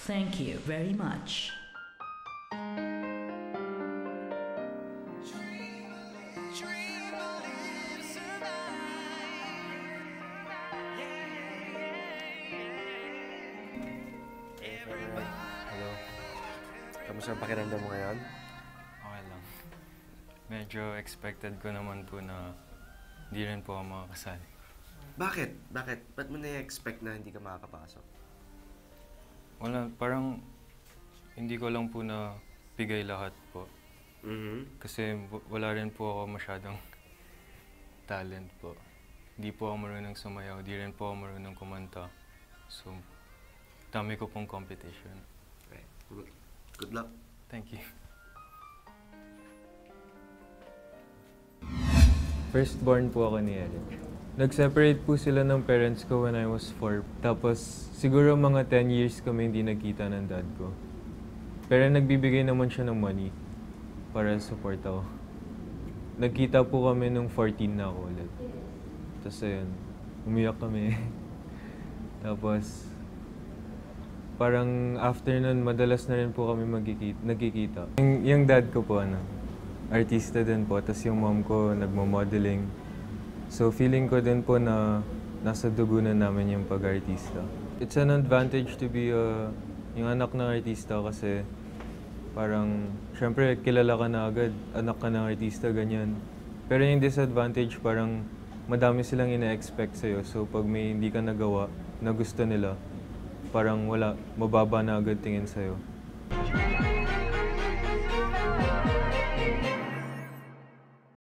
Thank you very much. Hello. Kamusta ang pakiramdam mo ngayon? Okay lang. Medyo expected ko naman po na hindi rin po ako makakasali. Bakit? Ba't mo na-expect na hindi ka makakapasok? Wala, parang hindi ko lang po na bigay lahat po. Kasi wala rin po ako masyadong talent po. Hindi po ako marunong sumayaw, di rin po ako marunong kumanta. So, dami ko pong competition. Okay. Good luck. Thank you. Firstborn po ako ni Eric. Nag-separate po sila ng parents ko when I was 4. Tapos siguro mga 10 years kami hindi nagkita ng dad ko. Pero nagbibigay naman siya ng money para support ako. Nagkita po kami nung 14 na ako ulit. Tapos ayun, umiyak kami. Tapos parang after nun, madalas na rin po kami nagkikita. Yung dad ko po, artista din po. Tapos yung mom ko, nagmo-modeling. So feeling ko din po na nasa dugo na namin yung pag-artista. It's an advantage to be yung anak ng artista kasi parang, syempre kilala ka na agad, anak ka ng artista, ganyan. Pero yung disadvantage, parang madami silang ina-expect sa'yo. So pag may hindi ka nagawa na gusto nila, parang wala, mababa na agad tingin sa'yo.